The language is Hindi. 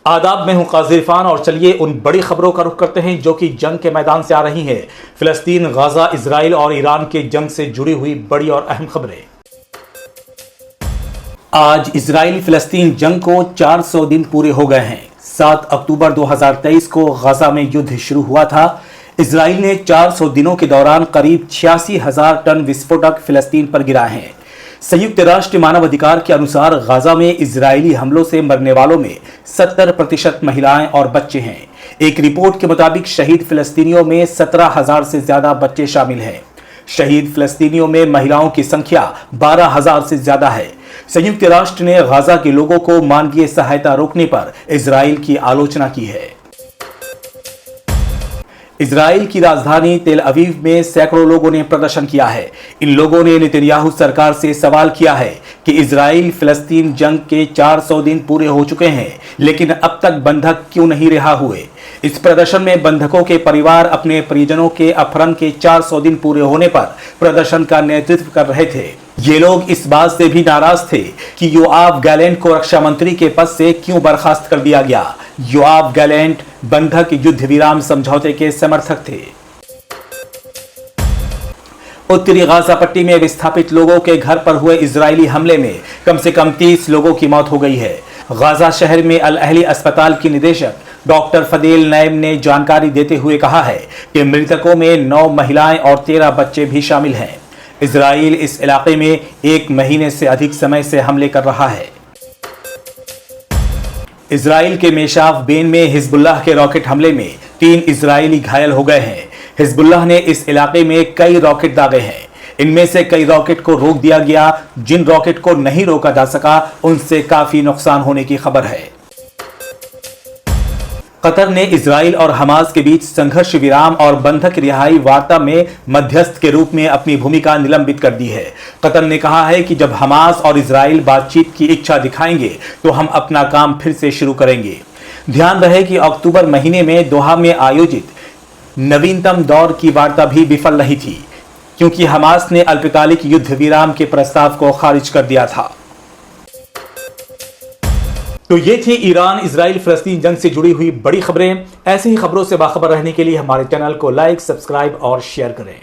आदाब, मैं हूं काज़ी इरफान और चलिए उन बड़ी खबरों का रुख करते हैं जो कि जंग के मैदान से आ रही हैं। फिलिस्तीन, गाजा, इजराइल और ईरान के जंग से जुड़ी हुई बड़ी और अहम खबरें। आज इजराइल फिलिस्तीन जंग को 400 दिन पूरे हो गए हैं। 7 अक्टूबर 2023 को गाजा में युद्ध शुरू हुआ था। इजराइल ने 400 दिनों के दौरान करीब 86,000 टन विस्फोटक फिलिस्तीन पर गिराए हैं। संयुक्त राष्ट्र मानवाधिकार के अनुसार गाजा में इजरायली हमलों से मरने वालों में 70% महिलाएं और बच्चे हैं। एक रिपोर्ट के मुताबिक शहीद फिलिस्तीनियों में 17,000 से ज्यादा बच्चे शामिल हैं। शहीद फिलिस्तीनियों में महिलाओं की संख्या 12,000 से ज्यादा है। संयुक्त राष्ट्र ने गाजा के लोगों को मानवीय सहायता रोकने पर इजराइल की आलोचना की है। इजराइल की राजधानी तेल अवीव में सैकड़ों लोगों ने प्रदर्शन किया है। इन लोगों ने नेतन्याहू सरकार से सवाल किया है कि इजराइल फिलिस्तीन जंग के 400 दिन पूरे हो चुके हैं, लेकिन अब तक बंधक क्यों नहीं रिहा हुए। इस प्रदर्शन में बंधकों के परिवार अपने परिजनों के अपहरण के 400 दिन पूरे होने पर प्रदर्शन का नेतृत्व कर रहे थे। ये लोग इस बात से भी नाराज थे कि योआव गैलेंट को रक्षा मंत्री के पद से क्यों बर्खास्त कर दिया गया। योआव गैलेंट बंधक युद्ध विराम समझौते के समर्थक थे। उत्तरी गाजा पट्टी में विस्थापित लोगों के घर पर हुए इजरायली हमले में कम से कम 30 लोगों की मौत हो गई है। गाजा शहर में अल अहली अस्पताल की निदेशक डॉक्टर फदेल नैम ने जानकारी देते हुए कहा है कि मृतकों में 9 महिलाएं और 13 बच्चे भी शामिल हैं। इजराइल इस इलाके में 1 महीने से अधिक समय से हमले कर रहा है। इजराइल के मेशाफ बेन में हिजबुल्लाह के रॉकेट हमले में 3 इजरायली घायल हो गए हैं। हिजबुल्लाह ने इस इलाके में कई रॉकेट दागे हैं। इनमें से कई रॉकेट को रोक दिया गया। जिन रॉकेट को नहीं रोका जा सका उनसे काफी नुकसान होने की खबर है। कतर ने इजराइल और हमास के बीच संघर्ष विराम और बंधक रिहाई वार्ता में मध्यस्थ के रूप में अपनी भूमिका निलंबित कर दी है। कतर ने कहा है कि जब हमास और इजराइल बातचीत की इच्छा दिखाएंगे तो हम अपना काम फिर से शुरू करेंगे। ध्यान रहे कि अक्टूबर महीने में दोहा में आयोजित नवीनतम दौर की वार्ता भी विफल रही थी, क्योंकि हमास ने अल्पकालिक युद्ध विराम के प्रस्ताव को खारिज कर दिया था। तो ये थी ईरान इजराइल फिलिस्तीन जंग से जुड़ी हुई बड़ी खबरें। ऐसी ही खबरों से बाखबर रहने के लिए हमारे चैनल को लाइक, सब्सक्राइब और शेयर करें।